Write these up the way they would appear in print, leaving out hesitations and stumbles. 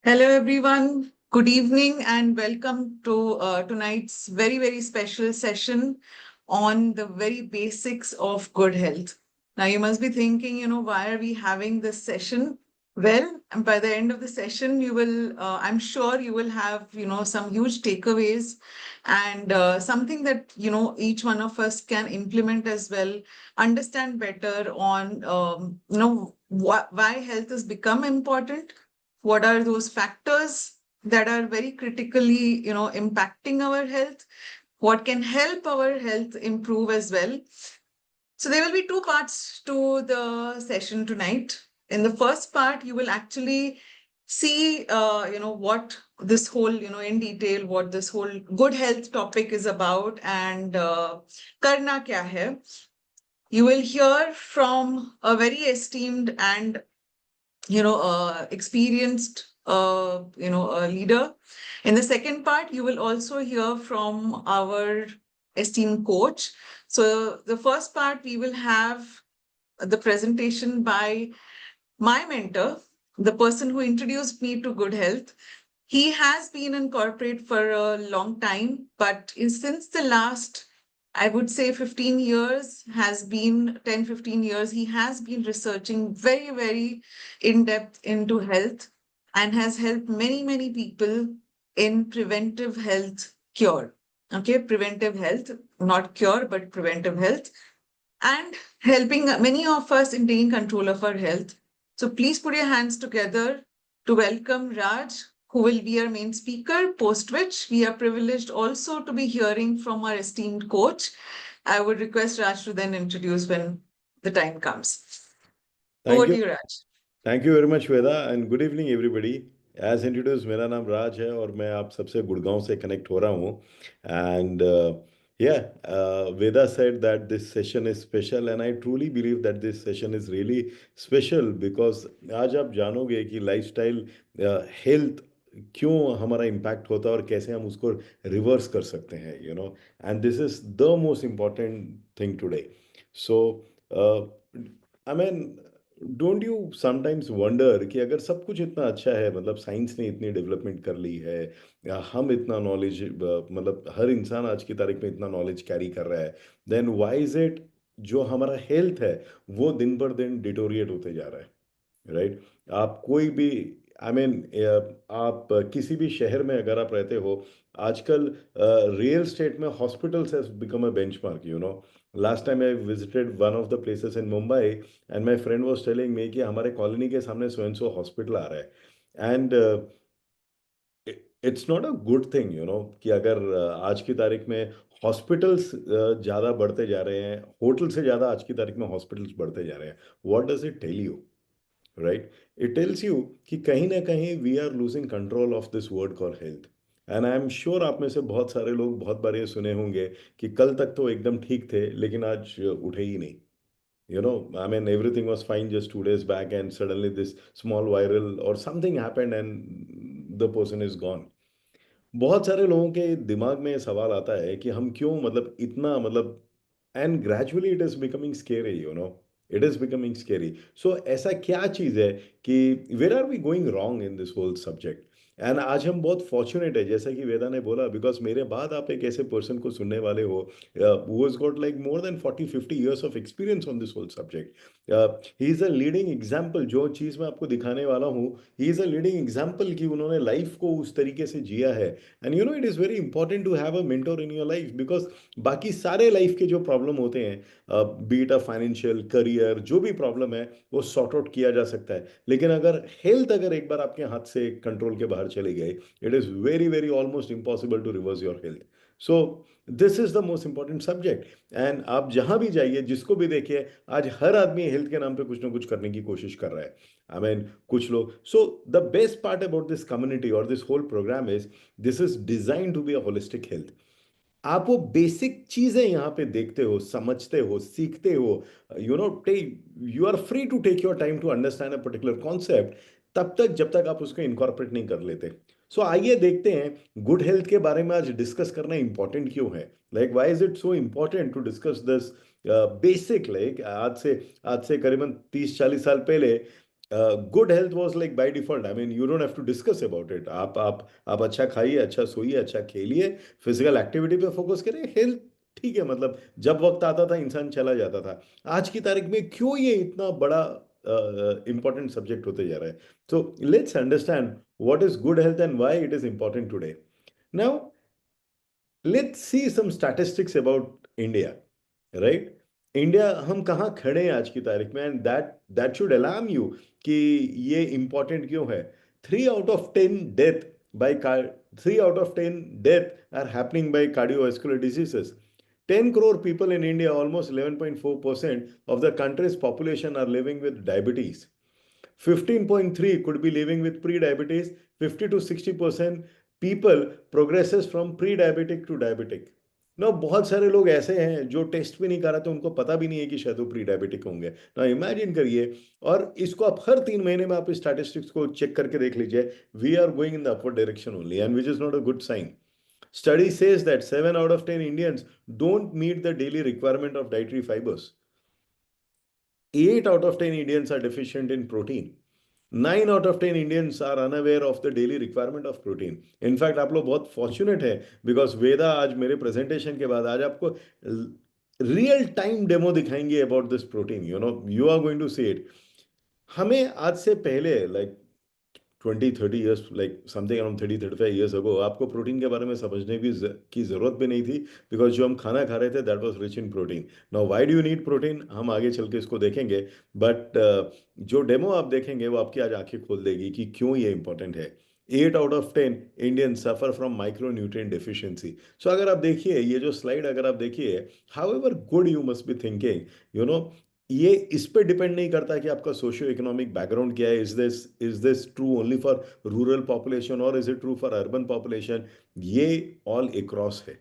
Hello, everyone. Good evening, and welcome to tonight's very special session on the very basics of good health. Now, you must be thinking, why are we having this session? Well, by the end of the session, I'm sure you will have, some huge takeaways and something that, each one of us can implement as well, understand better on, why health has become important. What are those factors that are very critically, impacting our health? What can help our health improve as well? So there will be two parts to the session tonight. In the first part, you will actually see, what this whole, in detail, what this whole good health topic is about and karna kya hai. You will hear from a very esteemed and experienced, leader. In the second part, you will also hear from our esteemed coach. So the first part, we will have the presentation by my mentor, the person who introduced me to good health. He has been in corporate for a long time, but since the last, I would say 15 years, has been 10, 15 years, he has been researching very in depth into health and has helped many people in preventive health cure. Okay, preventive health, not cure, but preventive health, and helping many of us in taking control of our health. So please put your hands together to welcome Raj, who will be our main speaker, post which we are privileged also to be hearing from our esteemed coach. I would request Raj to then introduce when the time comes. Thank Over you to you, Raj. Thank you very much Veda and good evening everybody as introduce मेरा नाम राज है और मैं आप सबसे गुड़गांव से connect हो रहा हूँ and yeah Veda said that this session is special and I truly believe that this session is really special because आज आप जानोगे कि लाइफस्टाइल हेल्थ क्यों हमारा इम्पैक्ट होता है और कैसे हम उसको रिवर्स कर सकते हैं and this is the most important thing today so I mean don't you sometimes wonder कि अगर सब कुछ इतना अच्छा है मतलब साइंस ने इतनी डेवलपमेंट कर ली है या हम इतना नॉलेज मतलब हर इंसान आज की तारीख में इतना नॉलेज कैरी कर रहा है देन व्हाई इज इट जो हमारा हेल्थ है वो दिन पर दिन डिटोरिएट होते जा रहा है राइट आप कोई भी आई I मीन आप किसी भी शहर में अगर आप रहते हो आजकल रियल स्टेट में hospitals has become a benchmark last time I visited one of the places in Mumbai and my friend was telling me कि हमारे कॉलोनी के सामने सो एंड सो हॉस्पिटल आ रहा है and it's not a good thing कि अगर आज की तारीख में हॉस्पिटल्स ज़्यादा बढ़ते जा रहे हैं होटल से ज़्यादा आज की तारीख में हॉस्पिटल्स बढ़ते जा रहे हैं what does it tell you right it tells you कि कहीं ना कहीं we are losing control of this word call health and I am sure आप में से बहुत सारे लोग बहुत बार ये सुने होंगे कि कल तक तो एकदम ठीक थे लेकिन आज उठे ही नहीं I mean everything was fine just 2 days back and suddenly this small viral or something happened and the person is gone. बहुत सारे लोगों के दिमाग में ये सवाल आता है कि हम क्यों मतलब इतना मतलब and gradually it is becoming scary it is becoming scary so ऐसा क्या चीज़ है कि where are we going wrong in this whole subject and आज हम बहुत फॉर्चुनेट है जैसा कि वेदा ने बोला बिकॉज मेरे बाद आप एक ऐसे पर्सन को सुनने वाले हो who has got like more than 40-50 years of experience on this whole subject he is a leading example जो चीज़ मैं आपको दिखाने वाला हूँ he is a leading example कि उन्होंने लाइफ को उस तरीके से जिया है and it is very important to have a mentor in your life because बाकी सारे लाइफ के जो प्रॉब्लम होते हैं बीट अ फाइनेंशियल करियर जो भी प्रॉब्लम है वो सॉर्ट आउट किया जा सकता है लेकिन अगर हेल्थ अगर एक बार आपके हाथ से कंट्रोल के बाहर चले गए it is very almost impossible to reverse your health so this is the most important subject and आप जहां भी जाइए जिसको भी देखिए आज हर आदमी हेल्थ के नाम पे कुछ ना कुछ करने की कोशिश कर रहा है आई मीन कुछ लोग so the best part about this community और this whole program is this is design to be a holistic health आप वो बेसिक चीजें यहाँ पे देखते हो समझते हो सीखते हो you are free to take your time to understand a particular concept तब तक जब तक आप उसको इनकॉर्पोरेट नहीं कर लेते सो आइए देखते हैं गुड हेल्थ के बारे में आज डिस्कस करना इंपॉर्टेंट क्यों है like why is it so important to discuss this basic like आज से करीबन 30-40 साल पहले good health was like by default, I mean you don't have to discuss about it. आप अच्छा खाइए, अच्छा सोइए, अच्छा खेलिए, फिजिकल एक्टिविटी पे फोकस करें, हेल्थ ठीक है। मतलब जब वक्त आता था इंसान चला जाता था। आज की तारीख में क्यों ये इतना बड़ा इंपॉर्टेंट सब्जेक्ट होते जा रहा है? So let's understand what is good health and why it is important today. Now let's see some statistics about India, right? India, हम कहाँ खड़े हैं आज की तारीख में, and that that should alarm you कि ये इंपॉर्टेंट क्यों है। 3 out of 10 death by 3 out of 10 death are happening by cardiovascular diseases. 10 crore people in India, almost 11.4% of the country's population, are living with diabetes. 15.3 could be living with pre-diabetes. 50 to 60% people progresses from pre-diabetic to diabetic. ना बहुत सारे लोग ऐसे हैं जो test भी नहीं कराते, उनको पता भी नहीं है कि शायद वो प्री डायबिटिक होंगे। ना इमेजिन करिए, और इसको आप हर 3 महीने में आप इस स्टैटिस्टिक्स को चेक करके देख लीजिए। We are going in the upward direction only, and which is not a good sign. Study says that 7 out of 10 Indians don't meet the daily requirement of dietary fibers. 8 out of 10 Indians are deficient in protein. 9 out of 10 Indians are unaware of the daily requirement of protein. In fact, आप लोग बहुत fortunate है, because वेदा आज मेरे presentation के बाद आज आपको रियल टाइम डेमो दिखाएंगे about this protein. You are going to see it. हमें आज से पहले, like 20-30 years, like something around 30-35 years ago, आपको प्रोटीन के बारे में समझने की जरूरत भी नहीं थी, बिकॉज जो हम खाना खा रहे थे that was rich in protein. Now why do you need protein, हम आगे चल के इसको देखेंगे। बट जो डेमो आप देखेंगे वो आपकी आज आंखें खोल देगी कि क्यों ये इंपॉर्टेंट है। 8 out of 10 Indian suffer from micronutrient deficiency. So अगर आप देखिए ये जो स्लाइड, अगर आप देखिए, however good you must be thinking, you know ये इस पे डिपेंड नहीं करता कि आपका सोशियो इकोनॉमिक बैकग्राउंड क्या है। Is this true only for rural population और is it true for urban population? ये ऑल अक्रॉस है।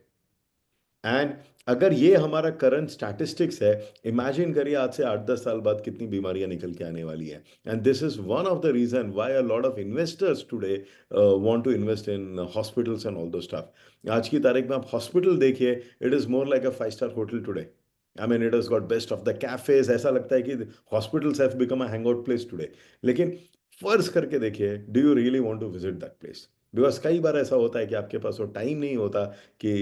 एंड अगर ये हमारा करंट स्टैटिस्टिक्स है, इमेजिन करिए आज से 8-10 साल बाद कितनी बीमारियां निकल के आने वाली है। And this is one of the reason why a lot of investors today want to invest in hospitals and all those stuff. आज की तारीख में आप हॉस्पिटल देखिए, it is more like a 5 star hotel today. I mean it has got best of the cafes. ऐसा लगता है कि hospitals have become a hangout place today. लेकिन फर्ज करके देखिए, do you really want to visit that place? Because कई बार ऐसा होता है कि आपके पास वो टाइम नहीं होता कि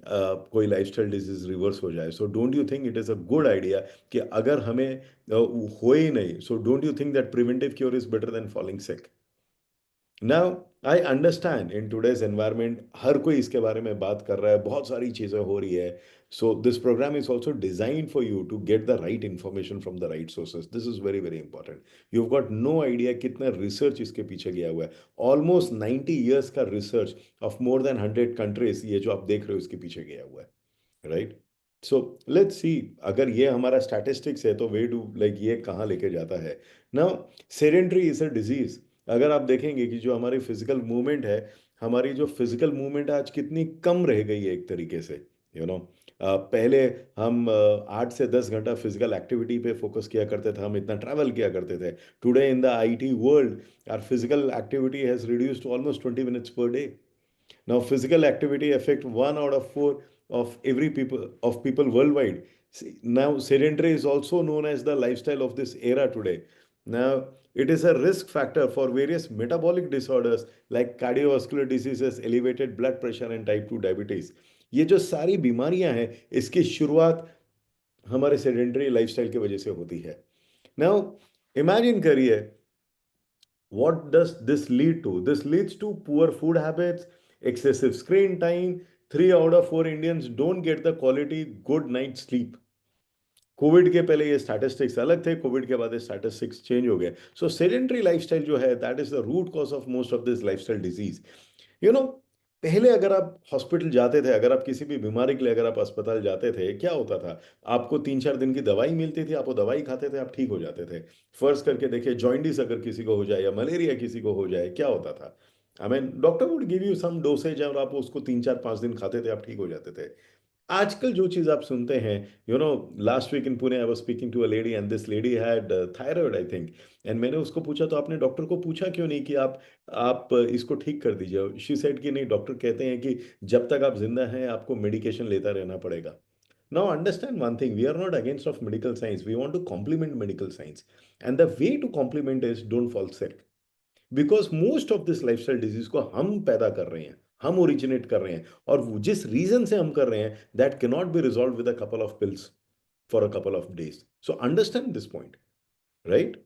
कोई लाइफस्टाइल डिजीज रिवर्स हो जाए। So don't you think it is a good idea कि अगर हमें हो ही नहीं, so don't you think that preventive cure is better than falling sick? Now I understand in today's environment हर कोई इसके बारे में बात कर रहा है, बहुत सारी चीज़ें हो रही है। So this program is also design for you to get the right information from the right sources. This is very very important. You got no idea कितना रिसर्च इसके पीछे गया हुआ है। ऑलमोस्ट 90 years का research of more than 100 countries, ये जो आप देख रहे हो इसके पीछे गया हुआ है, राइट? सो लेट्स सी, अगर ये हमारा स्टैटिस्टिक्स है तो वे डू लाइक ये कहाँ लेके जाता है। Now sedentary is a disease. अगर आप देखेंगे कि जो हमारी फिजिकल मूवमेंट है, हमारी जो फिजिकल मूवमेंट आज कितनी कम रह गई है एक तरीके से। यू नो पहले हम 8 से 10 घंटा फिजिकल एक्टिविटी पे फोकस किया करते थे, हम इतना ट्रैवल किया करते थे। Today in the IT world our physical activity has reduced to almost 20 minutes per day. Now, physical activity affect 1 out of 4 of every people worldwide. Now, sedentary is also known as the lifestyle of this era today. Now, it is a risk factor for various metabolic disorders like cardiovascular diseases, elevated blood pressure, and type 2 diabetes. ये जो सारी बीमारियां हैं, इसकी शुरुआत हमारे sedentary lifestyle की वजह से होती है। नाउ इमेजिन करिए, what does this lead to? This leads to poor food habits, excessive screen time. 3 out of 4 Indians don't get the quality good night sleep. Covid के पहले ये स्टैटिस्टिक्स अलग थे, कोविड के बाद ये स्टैटिस्टिक्स चेंज हो गए। सो सेडेंटरी लाइफस्टाइल जो है, that is the root cause of most of this lifestyle disease. You know पहले अगर आप हॉस्पिटल जाते थे, अगर आप किसी भी बीमारी के लिए अगर आप अस्पताल जाते थे, क्या होता था? आपको 3-4 दिन की दवाई मिलती थी, आप वो दवाई खाते थे, आप ठीक हो जाते थे। फर्ज करके देखिए, जॉइंटिस अगर किसी को हो जाए या मलेरिया किसी को हो जाए, क्या होता था? I mean doctor would give you some dosage और आप उसको 3-4-5 दिन खाते थे, आप ठीक हो जाते थे। आजकल जो चीज आप सुनते हैं, last week in Pune I was speaking to a lady and this lady had thyroid I think. And मैंने उसको पूछा, तो आपने डॉक्टर को पूछा क्यों नहीं कि आप इसको ठीक कर दीजिए? शी सेड कि नहीं, डॉक्टर कहते हैं कि जब तक आप जिंदा हैं आपको मेडिकेशन लेता रहना पड़ेगा। Now understand one thing, we are not against of medical science, we want to complement medical science, and the way to complement is don't fall sick, because most of this lifestyle disease को हम पैदा कर रहे हैं, हम originate कर रहे हैं, और जिस रीजन से हम कर रहे हैं that can not be resolve with a couple of pills for a couple of days. So understand this point, right?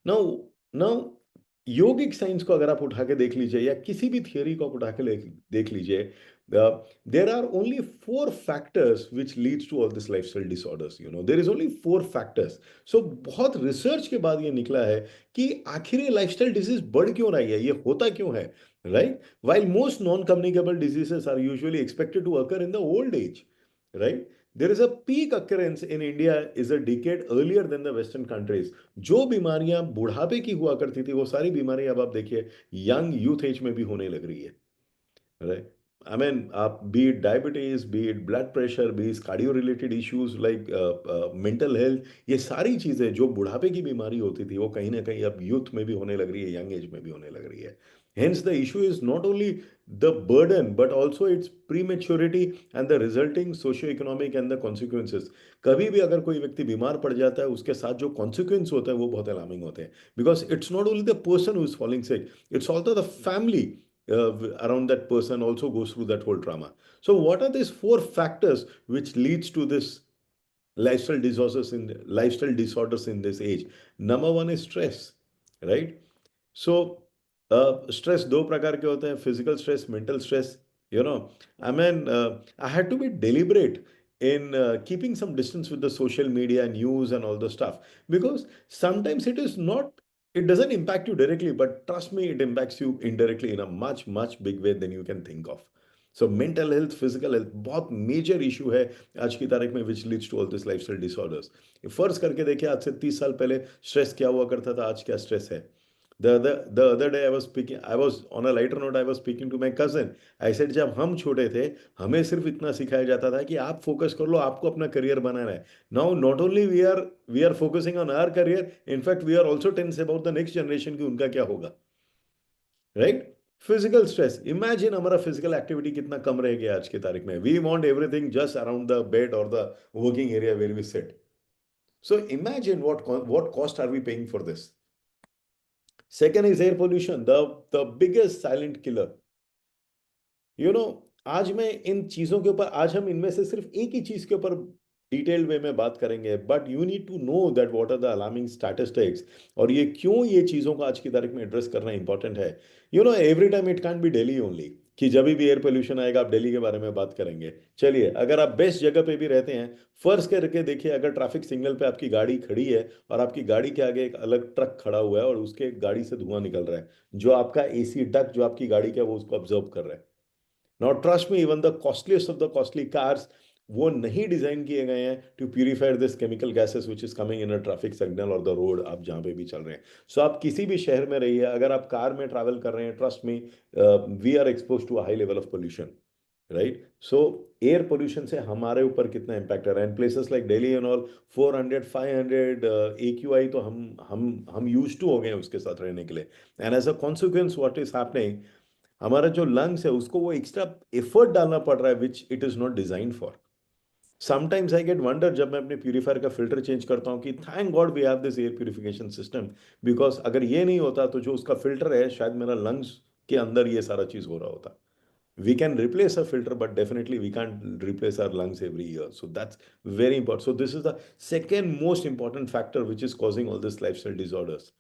Now now yogic science को अगर आप उठा के देख लीजिए, या किसी भी थियोरी को आप उठा के देख लीजिए, there are only 4 factors which leads to all this lifestyle disorders. There is only 4 factors. So बहुत रिसर्च के बाद ये निकला है कि आखिर ये लाइफस्टाइल डिजीज बढ़ क्यों रही है, ये होता क्यों है, right? While most non communicable diseases are usually expected to occur in the old age, right? There is a peak occurrence in India is a decade earlier than the Western countries. जो बीमारियां बुढ़ापे की हुआ करती थी, वो सारी बीमारियां अब आप देखिए यंग यूथ एज में भी होने लग रही है, right? I mean, be it diabetes, be it blood pressure, be it cardio-related issues like mental health, ये सारी चीजें जो बुढ़ापे की बीमारी होती थी, वो कहीं ना कहीं अब यूथ में भी होने लग रही है, यंग एज में भी होने लग रही है. Hence, the issue is not only the burden, but also its prematurity and the resulting socio-economic and the consequences. कभी भी अगर कोई व्यक्ति बीमार पड़ जाता है, उसके साथ जो consequence होते हैं वो बहुत alarming होते हैं. Because it's not only the person who is falling sick, it's also the family around that person also goes through that whole trauma. So what are these 4 factors which leads to this lifestyle disorders in this age? Number one is stress, right? So stress दो प्रकार के होते हैं, physical stress, mental stress. I mean, I had to be deliberate in keeping some distance with the social media news and all the stuff, because sometimes it doesn't impact you directly, but trust me, it impacts you indirectly in a much much big way than you can think of. So mental health, physical health बहुत major issue है आज की तारीख में, which leads to all this lifestyle disorders. फर्ज करके देखिए, आज से 30 साल पहले स्ट्रेस क्या हुआ करता था, आज क्या स्ट्रेस है. The other day I was on a lighter note, I was speaking to my cousin. I said, जब हम छोटे थे, हमें सिर्फ इतना सिखाया जाता था कि आप फोकस कर लो, आपको अपना करियर बनाना है. Now not only we are focusing on our career, in fact we are also tense about the next generation कि उनका क्या होगा, right? फिजिकल स्ट्रेस, इमेजिन हमारा फिजिकल एक्टिविटी कितना कम रह गया आज की तारीख में. We want everything just around the bed और the working area where we sit. So imagine what cost are we paying for this. Second is air pollution, the biggest silent killer. आज मैं इन चीजों के ऊपर, आज हम इनमें से सिर्फ एक ही चीज के ऊपर डिटेल्ड वे में बात करेंगे, but you need to know that what are the alarming statistics, और ये क्यों ये चीजों को आज की तारीख में एड्रेस करना इंपॉर्टेंट है. Every time it can be Delhi only, कि जब भी एयर पोल्यूशन आएगा आप दिल्ली के बारे में बात करेंगे. चलिए, अगर आप बेस्ट जगह पे भी रहते हैं, फर्ज करके देखिए, अगर ट्रैफिक सिग्नल पे आपकी गाड़ी खड़ी है और आपकी गाड़ी के आगे एक अलग ट्रक खड़ा हुआ है और उसके गाड़ी से धुआं निकल रहा है, जो आपका एसी डक्ट जो आपकी गाड़ी का है वो उसको ऑब्जर्व कर रहा है. Now trust me, even the costliest of the costly cars, वो नहीं डिजाइन किए गए हैं to purify this chemical gases which is coming in a traffic signal और द रोड, आप जहाँ पे भी चल रहे हैं. सो आप किसी भी शहर में रहिए, अगर आप कार में ट्रैवल कर रहे हैं, trust me, we are expose to a high level of pollution, right? So air pollution से हमारे ऊपर कितना इम्पैक्ट है. And places like Delhi and all, 400 500 AQI तो हम यूज टू हो गए हैं उसके साथ रहने के लिए. And as a consequence what is happening, हमारा जो लंग्स है उसको वो एक्स्ट्रा एफर्ट डालना पड़ रहा है which it is not design for. Sometimes I get wonder जब मैं अपने प्यूरीफायर का फिल्टर चेंज करता हूँ कि thank God we have this air purification system, because अगर ये नहीं होता तो जो उसका फिल्टर है, शायद मेरा लंग्स के अंदर ये सारा चीज हो रहा होता. We can replace a filter, but definitely we can't replace our lungs every year. So that's very important. So this is the second most important factor which is causing all this lifestyle disorders.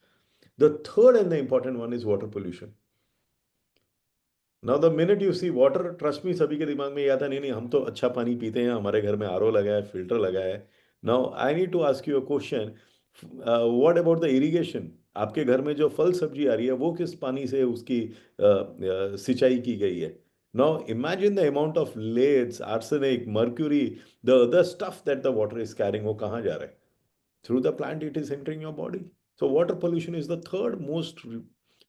The third and the important one is water pollution. Now the minute you see water, trust me, सभी के दिमाग में ये आता, नहीं नहीं हम तो अच्छा पानी पीते हैं, हमारे घर में RO लगा है, फिल्टर लगा है. Now I need to ask you a question, what about the irrigation? आपके घर में जो फल सब्जी आ रही है वो किस पानी से उसकी सिंचाई की गई है? Now imagine the amount of leads, arsenic, mercury, the other stuff that the water is carrying, वो कहाँ जा रहा है? Through the plant it is entering your body. So water pollution is the third most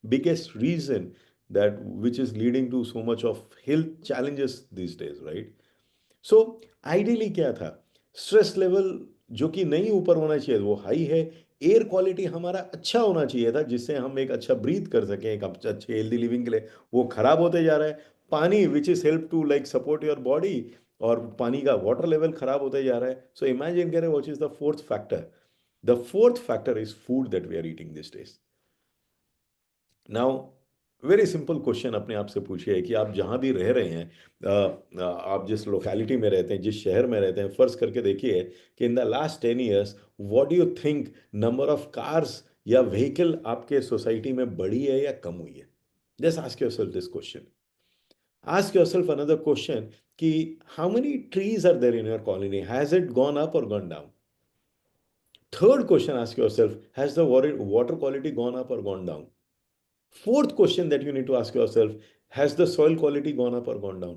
biggest reason that which is leading to so much of health challenges these days, right? So ideally क्या था, stress level जो कि नहीं ऊपर होना चाहिए वो high है. एयर क्वालिटी हमारा अच्छा होना चाहिए था जिससे हम एक अच्छा ब्रीथ कर सकें, एक अच्छे हेल्दी लिविंग के लिए, वो खराब होते जा रहा है. पानी which is help to like support your body, और पानी का वाटर लेवल खराब होते जा रहा है. सो इमेजिन करें what is the fourth factor. The fourth factor is food that we are eating this days. Now very simple question अपने आप से पूछिए कि आप जहां भी रह रहे हैं, आप जिस लोकेलिटी में रहते हैं, जिस शहर में रहते हैं, फर्ज करके देखिए कि in the last 10 years what do you think number of cars या व्हीकल आपके सोसाइटी में बढ़ी है या कम हुई है. Just ask yourself this question. Ask yourself another question कि how many trees are there in your colony. Has it gone up और gone down. Third question ask yourself, has the water quality gone up और gone down. Fourth question that you need to ask yourself, has the soil quality gone up or gone down?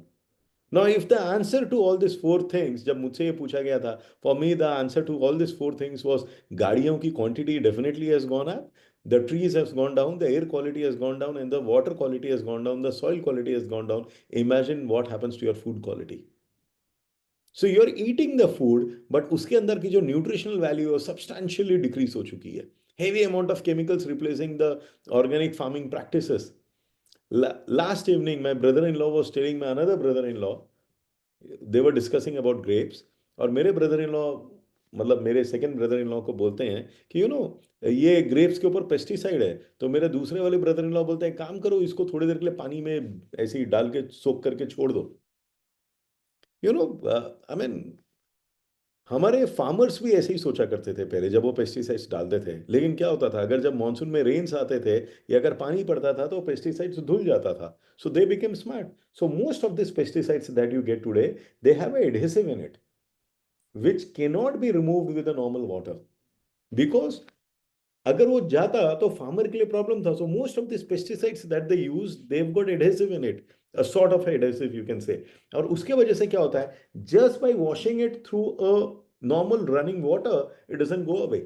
Now, if the answer to all these four things, जब मुझसे ये पूछा गया था, for me the answer to all these four things was गाड़ियों की quantity definitely has gone up, the trees has gone down, the air quality has gone down, and the water quality has gone down, the soil quality has gone down. Imagine what happens to your food quality. So you're eating the food, but उसके अंदर की जो nutritional value है substantially decrease हो चुकी है. Heavy amount of chemicals replacing the organic farming practices. Last evening, my brother-in-law was telling my another brother-in-law, they were discussing about grapes. और मेरे brother-in-law, मतलब मेरे सेकंड ब्रदर इन लॉ को बोलते हैं कि ये ग्रेप्स के ऊपर पेस्टिसाइड है. तो मेरे दूसरे वाले ब्रदर इन लॉ बोलते हैं काम करो, इसको थोड़ी देर के लिए पानी में ऐसे ही डाल के सोख करके छोड़ दो. आई मीन हमारे फार्मर्स भी ऐसे ही सोचा करते थे पहले जब वो पेस्टिसाइड्स डालते थे. लेकिन क्या होता था, अगर जब मानसून में रेन्स आते थे या अगर पानी पड़ता था तो पेस्टिसाइड्स धुल जाता था. So they became smart. So most of this pesticides that you get today, they have adhesive in it which cannot be removed with a normal water, because अगर वो जाता तो फार्मर के लिए प्रॉब्लम था. सो most of this pesticides that they use, they have got adhesive in it, a sort of adhesive you can से. और उसके वजह से क्या होता है, just by washing it through a normal running water, it doesn't go away.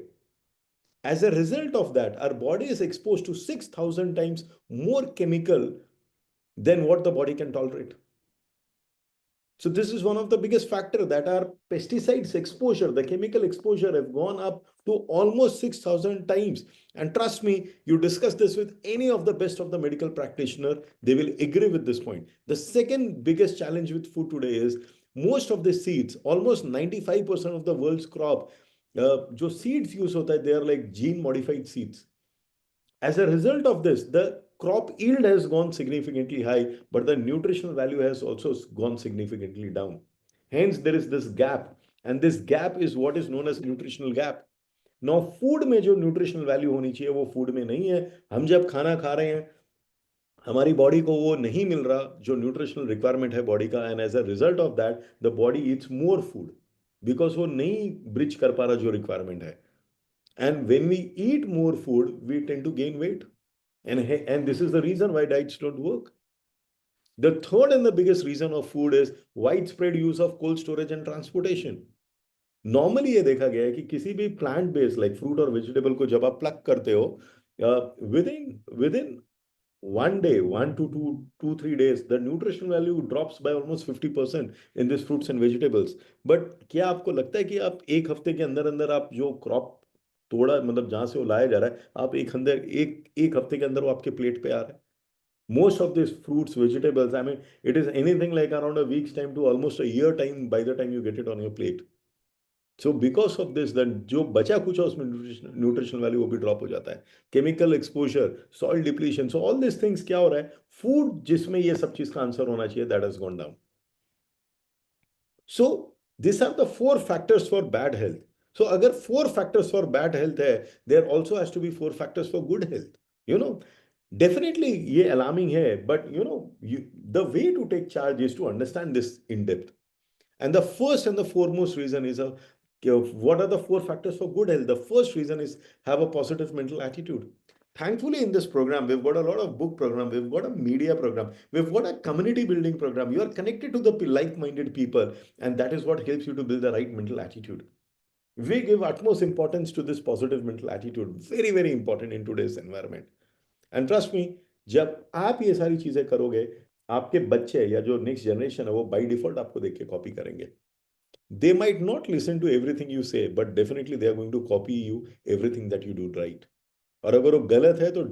As a result of that, our body is exposed to 6,000 times more chemical than what the body can tolerate. So this is one of the biggest factor that our pesticides exposure, the chemical exposure have gone up to almost 6,000 times. And trust me, you discuss this with any of the best of the medical practitioner, they will agree with this point. The second biggest challenge with food today is most of the seeds, almost 95% of the world's crop, जो seeds use होता है, they are like gene modified seeds. As a result of this, the crop yield has gone significantly high, but the nutritional value has also gone significantly down. Hence, there is this gap, and this gap is what is known as nutritional gap. Now, food में जो nutritional value होनी चाहिए वो food में नहीं है. हम जब खाना खा रहे हैं, हमारी बॉडी को वो नहीं मिल रहा जो न्यूट्रिशनल रिक्वायरमेंट है बॉडी का, and as a result of that the body eats more food because वो नहीं ब्रिज कर पा रहा जो रिक्वायरमेंट है. And when we eat more food, we tend to gain weight. And this is the reason why diets don't work. The third and the biggest reason of food is widespread use of cold storage and transportation. Normally ये देखा गया है कि किसी भी plant based like fruit और vegetable को जब आप प्लग करते हो, with in 1 day, 1 to 2, 3 days, the nutritional value drops by almost 50% in this fruits and vegetables. But क्या आपको लगता है कि आप एक हफ्ते के अंदर अंदर आप जो क्रॉप तोड़ा, मतलब जहां से वो लाया जा रहा है, आप एक हफ्ते के अंदर वो आपके प्लेट पे आ रहा है? Most of these fruits, vegetables, I mean, it is anything like around a week's time to almost a year time by the time you get it on your plate. So because of this, then जो बचा कुछ है उसमें nutritional value वो भी drop हो जाता है. Chemical exposure, soil depletion, so all this things क्या हो रहा है, फूड जिसमें ये सब चीज का आंसर होना चाहिए, that has gone down. So this are the four factors for bad health. So अगर four factors for bad health है, there also has to be four factors for good health. You know definitely ये alarming है, but the way to take charge is to understand this in depth. And the first and the foremost reason is what are the four factors for good health? The first reason is have a positive mental attitude. Thankfully, in this program, we've got a lot of book program, we've got a media program, we've got a community building program. You are connected to the like-minded people, and that is what helps you to build the right mental attitude. We give utmost importance to this positive mental attitude. Very, very important in today's environment. And trust me, जब आप ये सारी चीजें करोगे, आपके बच्चे या जो नेक्स्ट जनरेशन है वो बाय डिफॉल्ट आपको देख के कॉपी करेंगे. They might not listen to everything you say, but definitely they are going to copy you everything that you do right. और अगर वो गलत है तो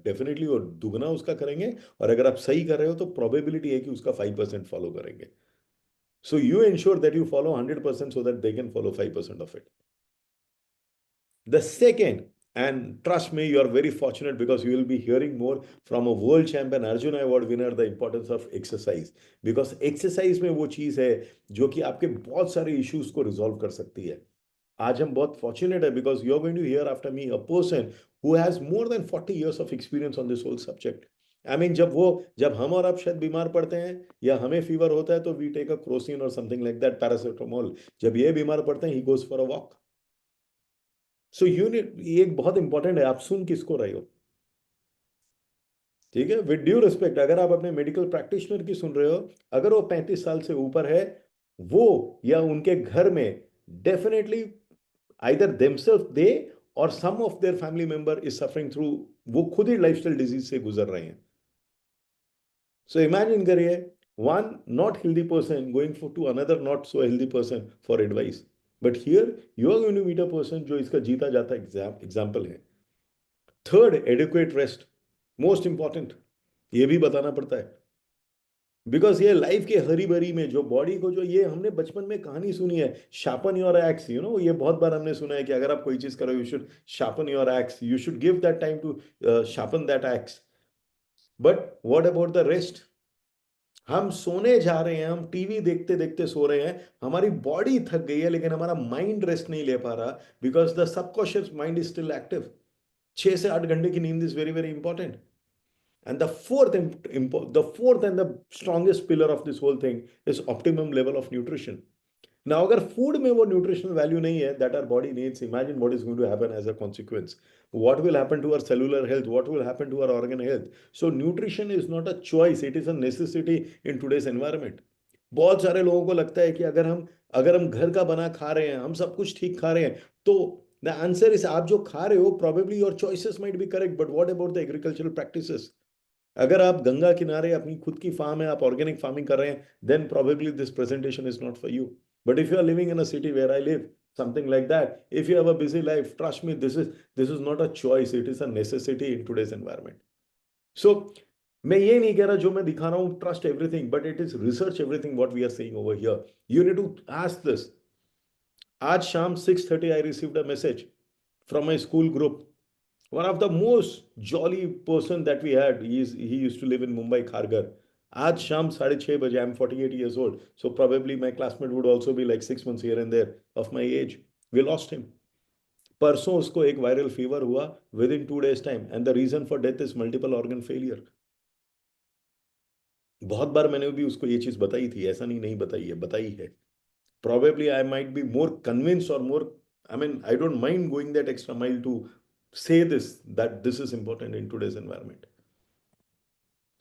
डेफिनेटली वो दुगना उसका करेंगे, और अगर आप सही कर रहे हो तो प्रोबेबिलिटी है कि उसका 5% फॉलो करेंगे. So you ensure that you follow 100% so that they can follow 5% of it. The second, and trust me, you are very fortunate because you will be hearing more from a world champion Arjuna Award winner, the importance of exercise. Because exercise में वो चीज़ है जो कि आपके बहुत सारे issues को resolve कर सकती है. आज हम बहुत fortunate है because you are going to hear after me a person who has more than 40 years of experience on this whole subject. I mean, जब हम और आप शायद बीमार पड़ते हैं या हमें फीवर होता है तो we take a crocin or something like that, paracetamol. जब ये बीमार पड़ते हैं, he goes for a walk. So unit ये एक बहुत इंपॉर्टेंट है, आप सुन किसको रहे हो, ठीक है, विद ड्यू रिस्पेक्ट, अगर आप अपने मेडिकल प्रैक्टिशनर की सुन रहे हो, अगर वो 35 साल से ऊपर है, वो या उनके घर में डेफिनेटली आइदर देमसेल्फ दे और some of their family member is suffering through, वो खुद ही लाइफस्टाइल डिजीज से गुजर रहे हैं. सो इमेजिन करिए one not healthy person going for to another not so healthy person for advice, but here you are going to meet a person जो इसका जीता जाता एग्जाम्पल है. Third, adequate rest, most important, ये भी बताना पड़ता है बिकॉज ये लाइफ के हरी भरी में जो बॉडी को, जो ये हमने बचपन में कहानी सुनी है, sharpen your axe, you know, ये बहुत बार हमने सुना है कि अगर आप कोई चीज करो, you should sharpen your axe, you should give that time to sharpen that axe. But what about the rest? हम सोने जा रहे हैं, हम टीवी देखते देखते सो रहे हैं, हमारी बॉडी थक गई है लेकिन हमारा माइंड रेस्ट नहीं ले पा रहा because the subconscious mind is still active. 6 से 8 घंटे की नींद is very very important. And the fourth and the strongest pillar of this whole thing is optimum level of nutrition. Now, अगर food में वो nutritional value नहीं है that our body needs, imagine what is going to happen as a consequence. What will happen to our cellular health? What will happen to our organ health? So nutrition is not a choice; it is a necessity in today's environment. बहुत सारे लोगों को लगता है कि अगर हम घर का बना खा रहे हैं, हम सब कुछ ठीक खा रहे हैं, तो the answer is आप जो खा रहे हो, probably your choices might be correct, but what about the agricultural practices? अगर आप गंगा किनारे अपनी खुद की फार्म है, आप ऑर्गेनिक फार्मिंग कर रहे हैं, then probably this presentation is not for you. But if you are living in a city where I live, something like that, if you have a busy life, trust me, this is not a choice, it is a necessity in today's environment. So मैं ये नहीं कह रहा जो मैं दिखा रहा हूँ trust everything, but it is research everything what we are saying over here. You need to ask this. आज शाम 6:30 I received a message from my school group. One of the most jolly person that we had, he used to live in Mumbai, Kharghar. आज शाम 6:30 I'm 48 years old, so probably my classmate would also be like 6 months here and there of my age. We lost him. परसों उसको एक viral fever हुआ within 2 days time, and the reason for death is multiple organ failure. बहुत बार मैंने भी उसको ये चीज बताई थी, ऐसा नहीं बताई है, बताई है. Probably I might be more convinced or more, I mean, I don't mind going that extra mile to say this, that this is important in today's environment.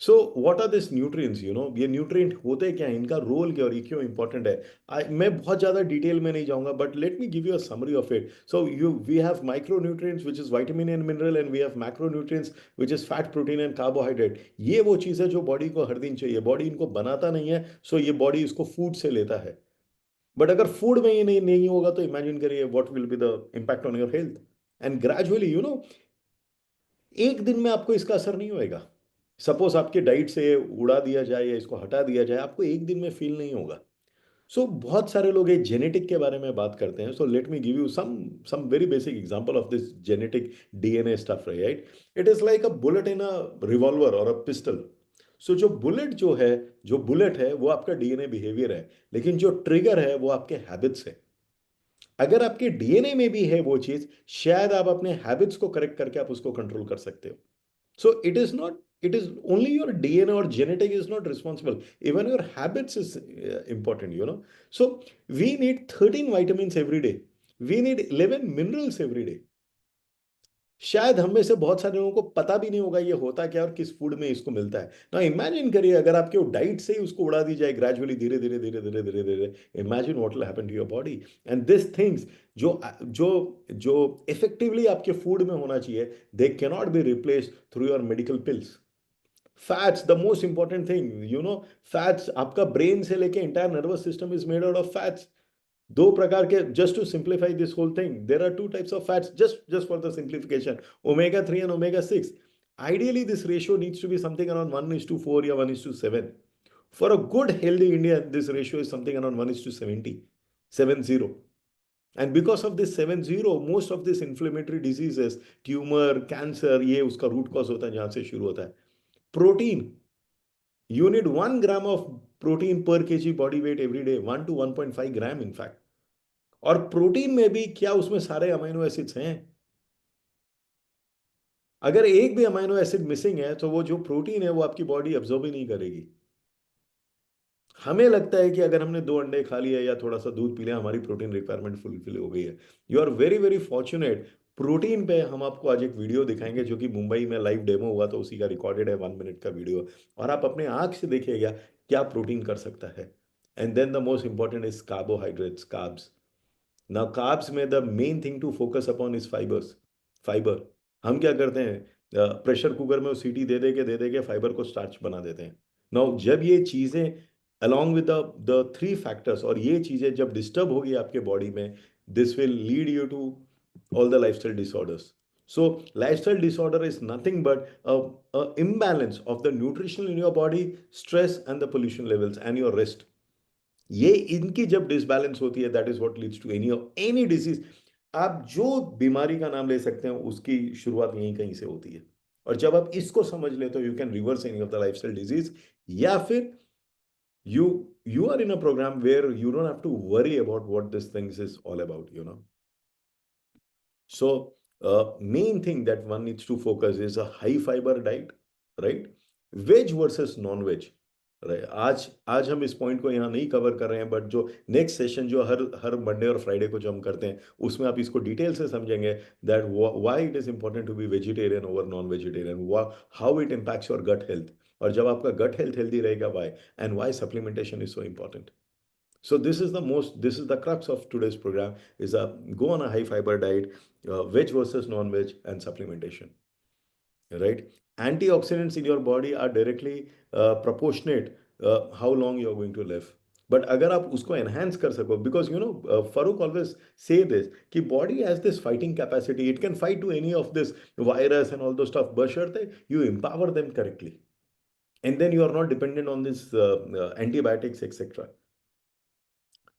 So what are this nutrients, you know, ये nutrient होते क्या है, इनका role क्या और ये क्यों important है. मैं बहुत ज़्यादा डिटेल में नहीं जाऊंगा, but let me give you a summary of it. So we have micro nutrients which is vitamin and mineral, and we have macro nutrients which is fat, protein and carbohydrate. ये वो चीज़ है जो body को हर दिन चाहिए, body इनको बनाता नहीं है, सो ये बॉडी इसको फूड से लेता है. बट अगर फूड में ये नहीं होगा तो इमेजिन करिए what will be the impact on your health. And gradually, you know, एक दिन में आपको इसका असर नहीं होएगा. सपोज आपके डाइट से उड़ा दिया जाए या इसको हटा दिया जाए, आपको एक दिन में फील नहीं होगा. बहुत सारे लोग ये जेनेटिक के बारे में बात करते हैं. So let me give you some very basic example of this genetic DNA stuff, right. It is like a bullet in a revolver और अ पिस्टल. जो बुलेट है वो आपका डीएनए बिहेवियर है, लेकिन जो ट्रिगर है वो आपके हैबिट्स है. अगर आपके डीएनए में भी है वो चीज, शायद आप अपने हैबिट्स को करेक्ट करके आप उसको कंट्रोल कर सकते हो. So it is only your DNA or genetic is not responsible. Even your habits is important, you know. So we need 13 vitamins every day. We need 11 minerals every day. शायद हम में से बहुत सारे लोगों को पता भी नहीं होगा ये होता क्या और किस फूड में इसको मिलता है. ना इमेजिन करिए अगर आपके डाइट से ही उसको उड़ा दी जाए ग्रेजुअली, धीरे धीरे धीरे धीरे धीरे धीरे, imagine what will happen to your body. And this things जो जो जो इफेक्टिवली आपके फूड में होना चाहिए, they can not be replaced through your medical pills. Fats, the most important thing, you know, fats, आपका ब्रेन से लेके entire nervous system is made out of fats. दो प्रकार के, just to simplify this whole thing, there are two types of fats, just for the simplification, omega 3 and omega 6. Ideally this ratio needs to be something around 1:4 या 1:7. For a good healthy Indian, this ratio is something around 1:70, 70. And because of this 70, most of this inflammatory diseases, tumor, cancer, ये उसका root cause होता है जहां से शुरू होता है. Protein, you need 1 gram of protein per kg body weight every day, 1 to 1.5 gram in fact. और प्रोटीन में भी क्या उसमें सारे अमीनो एसिड्स हैं? अगर एक भी अमीनो एसिड मिसिंग है तो वो जो प्रोटीन है वो आपकी बॉडी अब्जॉर्ब ही नहीं करेगी. हमें लगता है कि अगर हमने 2 अंडे खा लिया या थोड़ा सा दूध पी लिया हमारी प्रोटीन रिक्वायरमेंट फुलफिल हो गई है. You are very very fortunate. Protein पे हम आपको आज एक वीडियो दिखाएंगे जो कि मुंबई में लाइव डेमो हुआ तो उसी का रिकॉर्डेड है 1 मिनट का वीडियो. और आप अपने आंख से देखिएगा क्या प्रोटीन कर सकता है. And then the most important is carbohydrates, carbs. Now carbs में the main thing to focus upon is fibres. Fibre. हम क्या करते हैं, प्रेशर कुकर में वो सीटी दे दे के फाइबर को स्टार्च बना देते हैं. नाउ जब ये चीजें along with the three factors और ये चीजें जब डिस्टर्ब होगी आपके बॉडी में, this will lead you to all the lifestyle disorders. So lifestyle disorder is nothing but a imbalance of the nutrition in your body, stress and the pollution levels and your rest. ये इनकी जब disbalance होती है that is what leads to any disease. आप जो बीमारी का नाम ले सकते हैं उसकी शुरुआत यहीं कहीं से होती है. और जब आप इसको समझ ले तो you can reverse any of the lifestyle disease. या फिर you are in a program where you don't have to worry about what this things is all about. So main thing that one needs to focus is a high fiber diet, right? Veg versus non-veg. Right. आज हम इस point को यहाँ नहीं cover कर रहे हैं, but जो नेक्स्ट सेशन जो हर हर मंडे और फ्राइडे को जो हम करते हैं उसमें आप इसको डिटेल से समझेंगे that why it is important to be vegetarian over non vegetarian, how it impacts your gut health. और जब आपका गट हेल्थ हेल्दी रहेगा why, and why supplementation is so important. So this is the crux of today's program is go on a high fiber diet, veg versus non-veg and supplementation, right? Antioxidants in your body are directly proportionate how long you're going to live. But अगर आप उसको enhance कर सको, because Farooq always say this कि body has this fighting capacity, it can fight to any of this virus and all those stuff, बशर्ते you empower them correctly, and then you are not dependent on this antibiotics etc.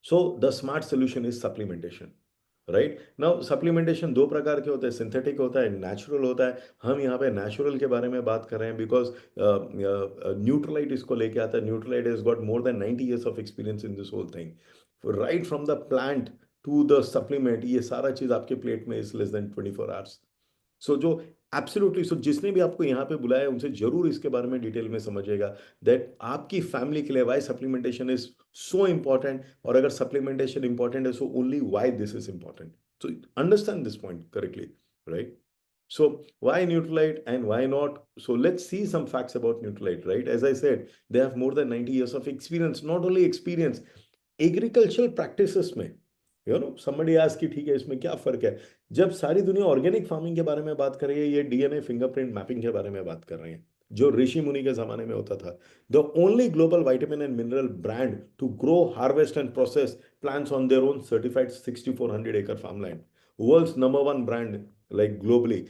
So the smart solution is supplementation. Right now supplementation दो प्रकार के होते हैं, synthetic होता है, natural होता है. हम यहाँ पे नेचुरल के बारे में बात कर रहे हैं बिकॉज न्यूट्रलाइट इसको लेके आता है. Nutrilite has got more than 90 years of experience in this whole thing. Right from the plant to the supplement, ये सारा चीज आपके प्लेट में is less than 24 hours. So जो एब्सोल्युटली, सो जिसने भी आपको यहाँ पे बुलाया है उनसे जरूर इसके बारे में डिटेल में समझिएगा दैट आपकी फैमिली के लिए why supplementation is so important. और अगर सप्लीमेंटेशन इंपॉर्टेंट है so only why this is important. So understand this point correctly, right? So why Nutralite and why not? So let's see some facts about Nutralite, right? As I said, they have more than 90 years of experience. Not only experience, agricultural practices में somebody ask कि ठीक है इसमें क्या फर्क है. जब सारी दुनिया ऑर्गेनिक फार्मिंग के बारे में बात कर रही है, ये डीएनए फिंगरप्रिंट मैपिंग के बारे में बात कर रहे हैं जो ऋषि मुनि के जमाने में होता था. The only global vitamin and mineral brand to grow, harvest and process plants on their own certified 6400-acre farmland. World's #1 brand, like globally,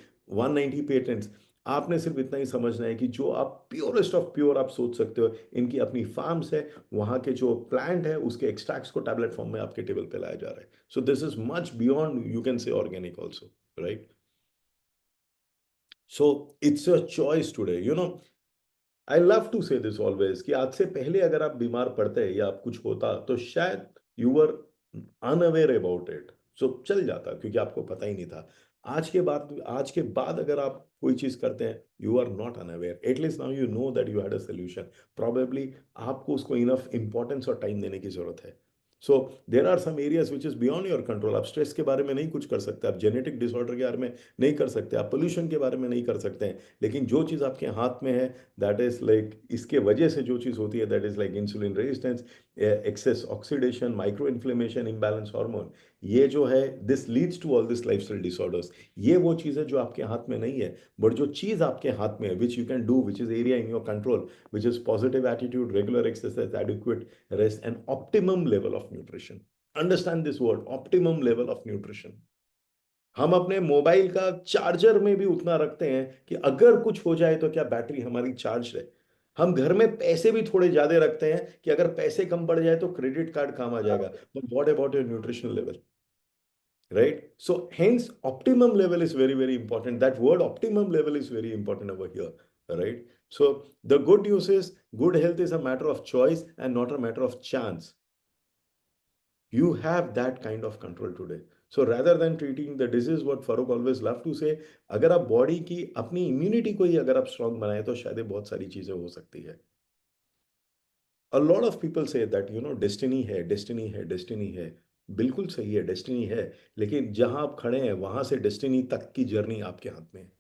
190 patents. आपने सिर्फ इतना ही समझना है कि जो आप प्योरेस्ट ऑफ प्योर आप सोच सकते हो, इनकी अपनी फार्म्स है, वहां के जो प्लांट है उसके एक्सट्रैक्ट्स को टैबलेट फॉर्म में आपके टेबल पे लाया जा रहा है. So this is much beyond, you can say organic also, right? So it's a choice today. I love to say this always कि आज से पहले अगर आप बीमार पड़ते या आप कुछ होता तो शायद you were unaware about it, so चल जाता क्योंकि आपको पता ही नहीं था. आज के बाद अगर आप कोई चीज करते हैं, you are not unaware, at least now you know that you had a solution. Probably आपको उसको इनफ इंपॉर्टेंस और टाइम देने की जरूरत है. So there are some areas which is beyond your control. आप स्ट्रेस के बारे में नहीं कुछ कर सकते, आप जेनेटिक डिसऑर्डर के बारे में नहीं कर सकते, आप पोल्यूशन के बारे में नहीं कर सकते हैं. लेकिन जो चीज़ आपके हाथ में है, दैट इज लाइक इसके वजह से जो चीज़ होती है that is like insulin resistance, excess oxidation, micro inflammation, imbalance hormone. ये जो है this leads to all this lifestyle disorders. ये वो चीज़ है जो आपके हाथ में नहीं है, बट जो चीज़ आपके हाथ में है which you can do, which is area in your control, which is positive attitude, regular exercise, adequate rest and optimum level of nutrition. Understand this word, optimum level of nutrition. हम अपने mobile का charger में भी उतना रखते हैं कि अगर कुछ हो जाए तो क्या बैटरी हमारी चार्ज है. हम घर में पैसे भी थोड़े ज्यादा रखते हैं कि अगर पैसे कम पड़ जाए तो क्रेडिट कार्ड काम आ जाएगा, but what about your nutritional level, right? So hence optimum level is very, very important. That word optimum level is very important over here, right? So the good news is good health is a matter of choice and not a matter of chance. You have that kind of control today. So rather than treating the disease, what Farooq always love to say, अगर आप body की अपनी immunity को ही अगर आप strong बनाए तो शायद बहुत सारी चीजें हो सकती है. A lot of people say that destiny है, डेस्टिनी है, डेस्टिनी है. बिल्कुल सही है, डेस्टिनी है. लेकिन जहां आप खड़े हैं वहां से डेस्टिनी तक की जर्नी आपके हाथ में है.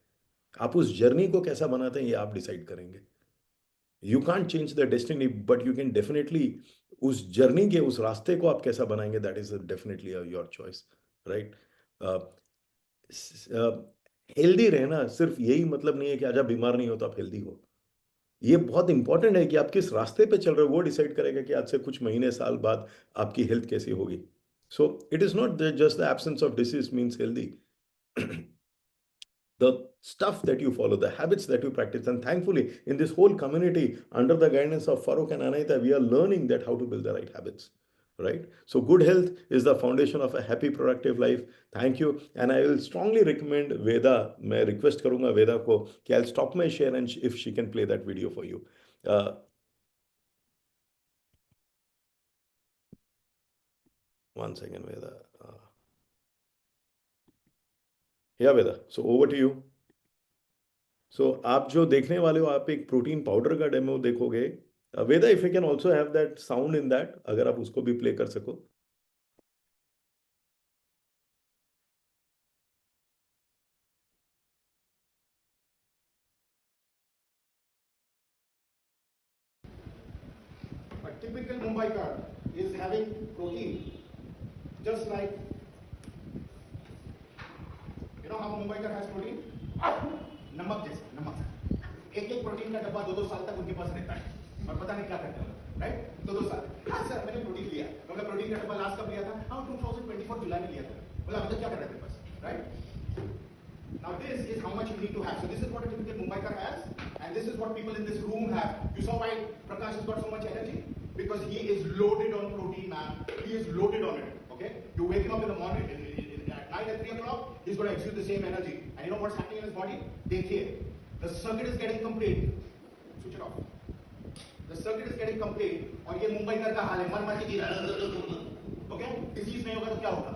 आप उस जर्नी को कैसा बनाते हैं ये आप डिसाइड करेंगे. You can't change the destiny, but you can definitely उस जर्नी के उस रास्ते को आप कैसा बनाएंगे, that is definitely your choice, right? Healthy रहना सिर्फ यही मतलब नहीं है कि आज आप बीमार नहीं हो तो आप हेल्दी हो. ये बहुत इंपॉर्टेंट है कि आप किस रास्ते पे चल रहे हो, वो डिसाइड करेगा कि आज से कुछ महीने साल बाद आपकी हेल्थ कैसी होगी. So it is not just the absence of disease means healthy. The stuff that you follow, the habits that you practice. And thankfully, in this whole community, under the guidance of Farooq and Anaita, we are learning that how to build the right habits. Right? So good health is the foundation of a happy, productive life. Thank you. And I will strongly recommend Veda. मैं request करूँगा Veda को कि I'll stop my share and if she can play that video for you. One second, Veda. Yeah, Veda. So over to you. सो आप जो देखने वाले हो, आप एक प्रोटीन पाउडर का डेमो देखोगे. Veda, if you can also have that sound in that, अगर आप उसको भी प्ले कर सको. A typical Mumbaikar is having protein, just like, you know how Mumbaikar has protein? नमक जैसे, नमक. एक एक प्रोटीन का डब्बा 2-2 साल तक उनके पास रहता है और पता नहीं क्या करते हैं, राइट? 2-2 साल. हाँ सर, मैंने प्रोटीन लिया. मैंने प्रोटीन का डब्बा लास्ट कब लिया था? हाँ, 2024 जुलाई में लिया था. बोला अभी तक क्या कर रहे थे बस, right? Now this is how much you need to have. So this is what a typical Mumbaikar has, and this is what people in this room have. You saw why Prakash has got so much energy? Because he is loaded on protein, man. He is loaded on it. Okay? You wake him up in the morning, at night at 3 o'clock, he's going to exude the same energy. And you know what's happening in his body? Dekhiye, the circuit is getting complete. Switch it off. The circuit is getting complete. और ये मुंबईकर का हाल है, मर मर के जी रहा है. Okay? Disease नहीं होगा तो क्या होगा?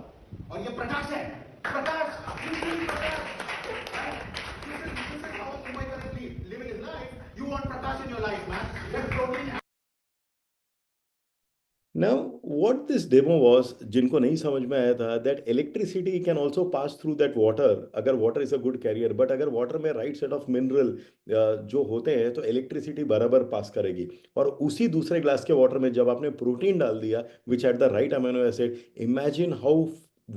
और ये प्रकाश है. Prakash, this is how a Mumbaikar is living his life. You want Prakash in your life, man. Let protein. Now, what this demo was, जिनको नहीं समझ में आया था, that electricity can also pass through that water. अगर water is a good carrier, but अगर water में right set of mineral जो होते हैं तो electricity बराबर पास करेगी. और उसी दूसरे ग्लास के वाटर में जब आपने प्रोटीन डाल दिया, which had the right amino acid, imagine how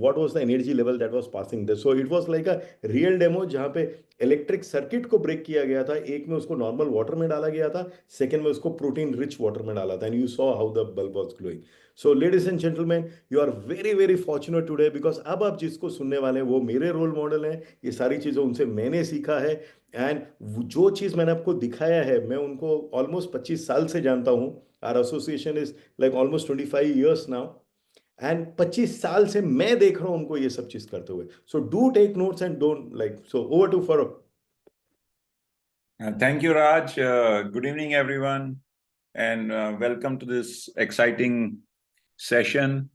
what was the energy level that was passing there. So it was like a real demo जहाँ पे इलेक्ट्रिक सर्किट को ब्रेक किया गया था. एक में उसको नॉर्मल वाटर में डाला गया था, सेकंड में उसको प्रोटीन रिच वाटर में डाला था, and you saw how the bulb was glowing. So ladies and gentleman, you are very very fortunate today, because अब आप जिसको सुनने वाले हैं वो मेरे रोल मॉडल हैं. ये सारी चीज़ें उनसे मैंने सीखा है, एंड जो चीज़ मैंने आपको दिखाया है मैं उनको ऑलमोस्ट 25 साल से जानता हूँ. Our association is like almost 25 years now, and 25 साल से मैं देख रहा हूं उनको ये सब चीज करते हुए. So do take notes and don't like. So over to Farooq. Thank you, Raj. Good evening, everyone, and welcome to this exciting session.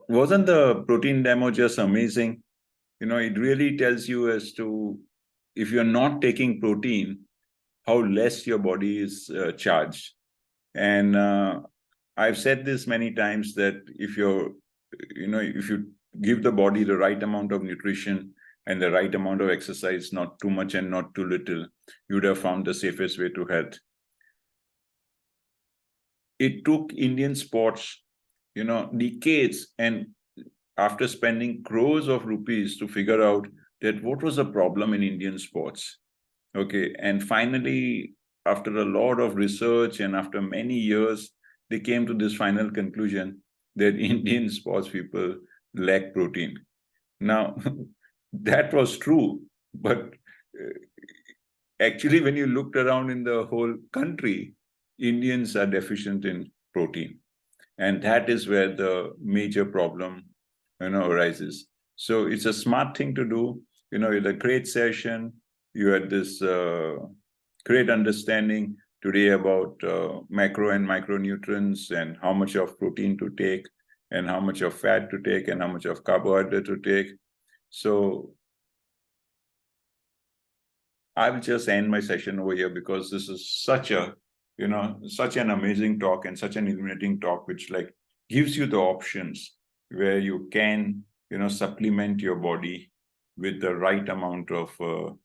Wasn't the protein demo just amazing? You know, it really tells you as to if you're not taking protein, how less your body is charged. And I've said this many times that if if you give the body the right amount of nutrition and the right amount of exercise, not too much and not too little, you would have found the safest way to health. It took Indian sports, decades, and after spending crores of rupees to figure out that what was the problem in Indian sports. Okay, and finally, after a lot of research and after many years, they came to this final conclusion that Indian sports people lack protein. Now, that was true, but actually, when you looked around in the whole country, Indians are deficient in protein. And that is where the major problem, arises. So it's a smart thing to do. It's a great session. You had this great understanding today about macro and micronutrients and how much of protein to take and how much of fat to take and how much of carbohydrate to take. So I will just end my session over here because this is such an amazing talk and such an illuminating talk, which gives you the options where you can, supplement your body with the right amount of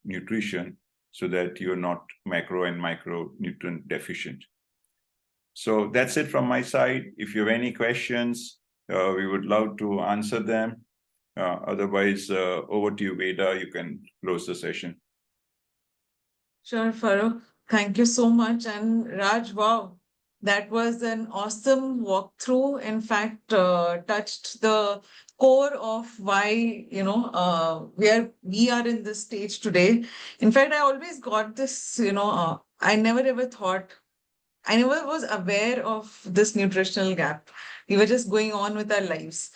nutrition so that you're not macro and micronutrient deficient. So that's it from my side. If you have any questions, we would love to answer them. Otherwise, over to you, Veda. You can close the session. Sure, Farooq. Thank you so much. And Raj, wow, that was an awesome walkthrough. In fact, touched the core of why, we are in this stage today. In fact, I always got this, I never ever thought, I never was aware of this nutritional gap. We were just going on with our lives.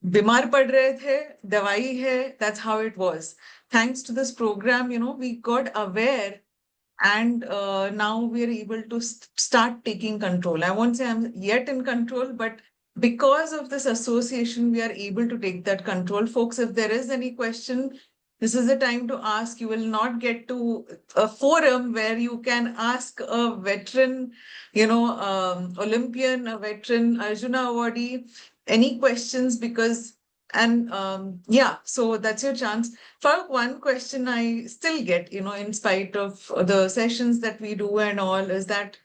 बीमार पड़ रहे थे, दवाई है, that's how it was. Thanks to this program, we got aware and now we are able to start taking control. I won't say I'm yet in control, but because of this association, we are able to take that control. Folks, if there is any question, this is the time to ask. You will not get to a forum where you can ask a veteran, Olympian, a veteran Arjuna awardee, any questions because, and so that's your chance. Farooq, one question I still get, in spite of the sessions that we do and all, is that,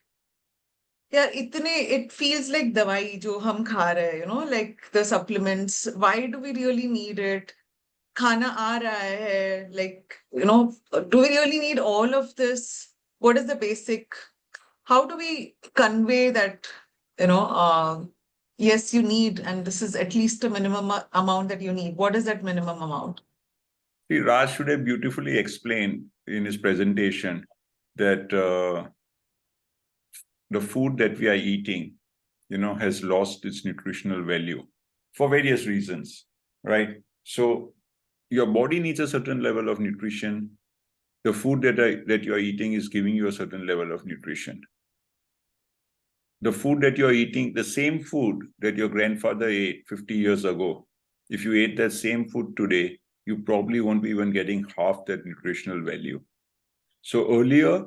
yeah, it feels like dawai jo hum kha rahe, like the supplements. Why do we really need it? Khana aa raha hai, do we really need all of this? What is the basic? How do we convey that, yes, you need, and this is at least a minimum amount that you need. What is that minimum amount? See, Raj should have beautifully explained in his presentation that the food that we are eating, has lost its nutritional value for various reasons, right? So your body needs a certain level of nutrition. The food that you are eating is giving you a certain level of nutrition. The food that you're eating, the same food that your grandfather ate 50 years ago, if you ate that same food today, you probably won't be even getting half that nutritional value. So earlier,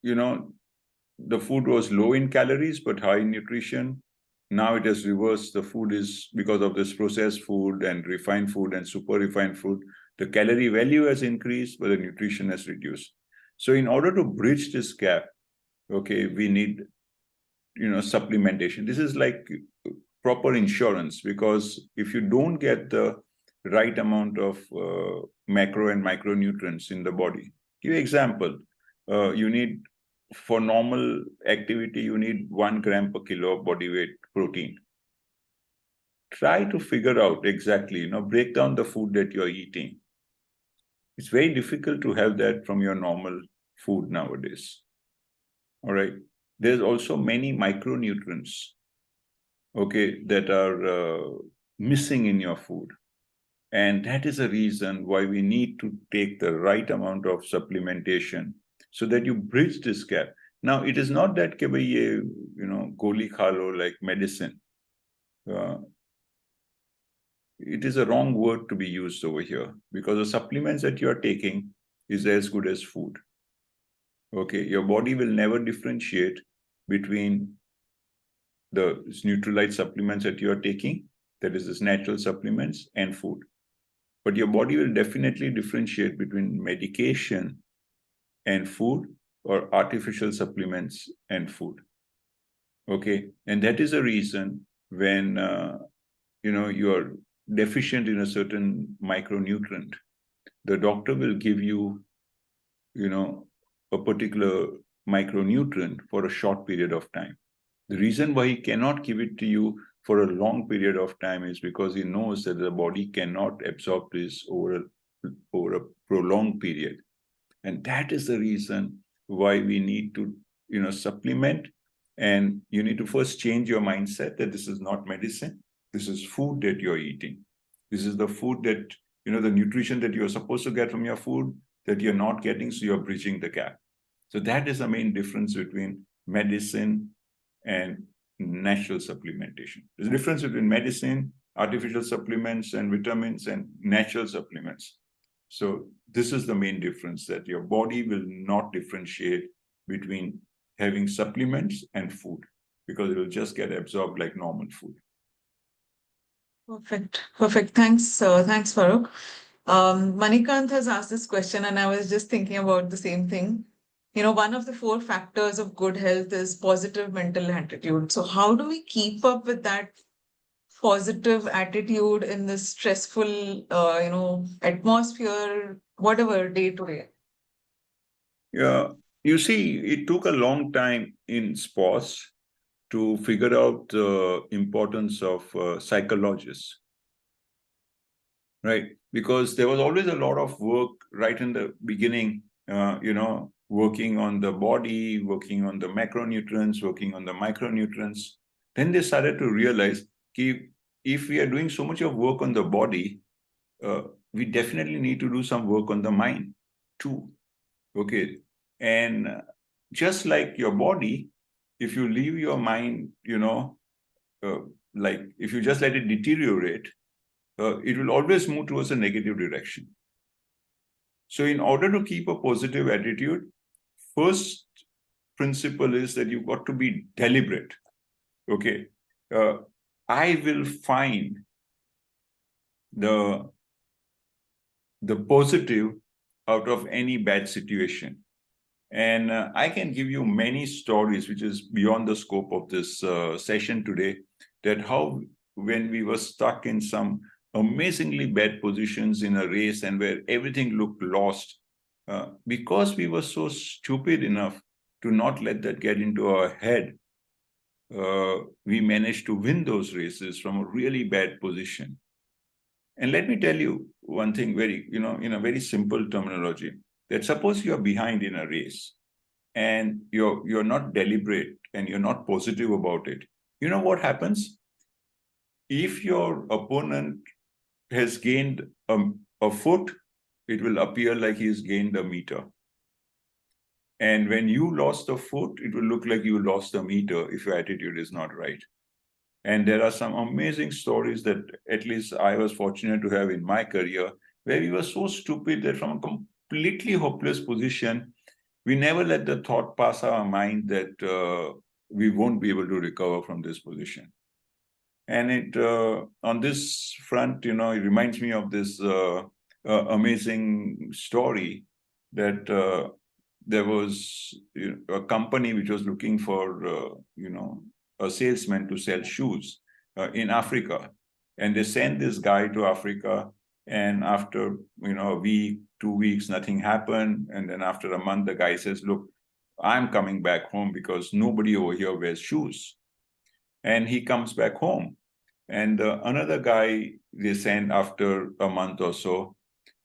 the food was low in calories, but high in nutrition. Now it has reversed. The food is, because of this processed food and refined food and super refined food, the calorie value has increased, but the nutrition has reduced. So in order to bridge this gap, we need supplementation. This is like proper insurance, because if you don't get the right amount of macro and micronutrients in the body, give example, you need, for normal activity, you need 1 gram per kilo of body weight protein. Try to figure out exactly, break down the food that you're eating. It's very difficult to have that from your normal food nowadays. All right. There's also many micronutrients, that are missing in your food. And that is a reason why we need to take the right amount of supplementation so that you bridge this gap. Now, it is not that goli khalo like medicine. It is a wrong word to be used over here, because the supplements that you are taking is as good as food. Your body will never differentiate between the Nutralite supplements that you are taking, that is, this natural supplements, and food. But your body will definitely differentiate between medication and food, or artificial supplements and food. And that is a reason when you are deficient in a certain micronutrient, the doctor will give you, a particular micronutrient for a short period of time. The reason why he cannot give it to you for a long period of time is because he knows that the body cannot absorb this over a prolonged period. And that is the reason why we need to, supplement. And you need to first change your mindset that this is not medicine. This is food that you're eating. This is the food that, the nutrition that you're supposed to get from your food that you're not getting, so you're bridging the gap. So that is the main difference between medicine and natural supplementation. There's a difference between medicine, artificial supplements, and vitamins, and natural supplements. So this is the main difference, that your body will not differentiate between having supplements and food, because it will just get absorbed like normal food. Perfect. Perfect. Thanks, thanks, Farooq. Manikant has asked this question, and I was just thinking about the same thing. One of the 4 factors of good health is positive mental attitude. So how do we keep up with that positive attitude in this stressful, atmosphere, whatever, day to day? Yeah, you see, it took a long time in sports to figure out the importance of psychologists, right? Because there was always a lot of work right in the beginning, working on the body, working on the macronutrients, working on the micronutrients. Then they started to realize if we are doing so much of work on the body, we definitely need to do some work on the mind too. Okay. And just like your body, if you leave your mind, like if you just let it deteriorate, it will always move towards a negative direction. So in order to keep a positive attitude, first principle is that you've got to be deliberate. Okay. I will find the positive out of any bad situation. And I can give you many stories, which is beyond the scope of this session today, that how when we were stuck in some amazingly bad positions in a race and where everything looked lost, because we were so stupid enough to not let that get into our head, we managed to win those races from a really bad position. And let me tell you one thing in a very simple terminology, that suppose you're behind in a race and you're not deliberate and you're not positive about it. You know what happens? If your opponent has gained a foot, it will appear like he's gained a meter. And when you lost a foot, it will look like you lost a meter if your attitude is not right. And there are some amazing stories that at least I was fortunate to have in my career, where we were so stupid that from a completely hopeless position, we never let the thought pass our mind that we won't be able to recover from this position. And it on this front, it reminds me of this amazing story that there was a company which was looking for, a salesman to sell shoes in Africa. And they sent this guy to Africa. And after, a week, 2 weeks, nothing happened. And then after a month, the guy says, look, I'm coming back home because nobody over here wears shoes. And he comes back home. And another guy they sent after a month or so.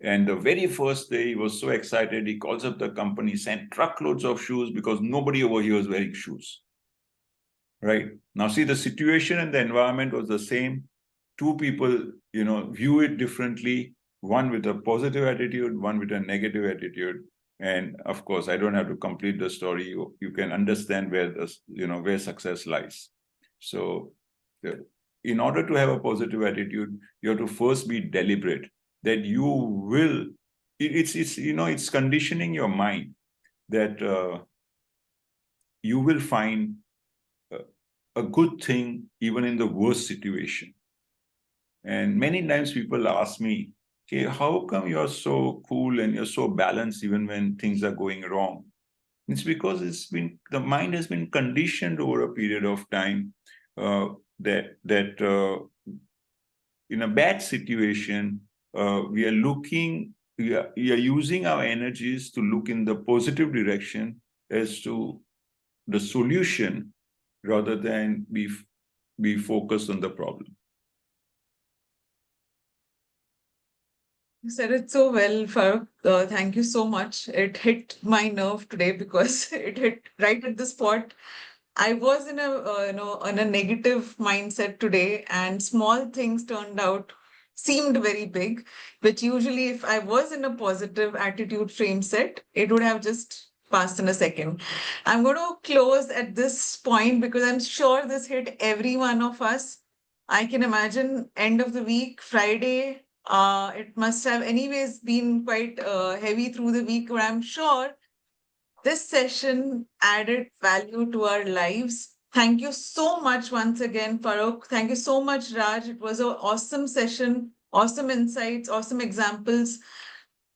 And the very first day, he was so excited, he calls up the company, sent truckloads of shoes because nobody over here is wearing shoes. Right? Now, see, the situation and the environment was the same. 2 people, view it differently, one with a positive attitude, one with a negative attitude. And of course, I don't have to complete the story. You can understand where where success lies. So in order to have a positive attitude, you have to first be deliberate that you will, it's conditioning your mind that you will find a good thing even in the worst situation. And many times people ask me, okay, how come you're so cool and you're so balanced even when things are going wrong? It's because the mind has been conditioned over a period of time that in a bad situation, we are using our energies to look in the positive direction as to the solution rather than be focused on the problem. You said it so well, Farooq. Thank you so much. It hit my nerve today because it hit right at the spot. I was in a on a negative mindset today, and small things turned out seemed very big, which usually if I was in a positive attitude frame set, it would have just passed in a second. I'm going to close at this point because I'm sure this hit every one of us. I can imagine end of the week, Friday. It must have anyways been quite heavy through the week, but I'm sure this session added value to our lives. Thank you so much once again, Farooq. Thank you so much, Raj. It was an awesome session, awesome insights, awesome examples.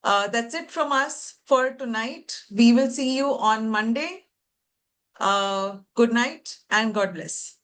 That's it from us for tonight. We will see you on Monday. Good night and God bless.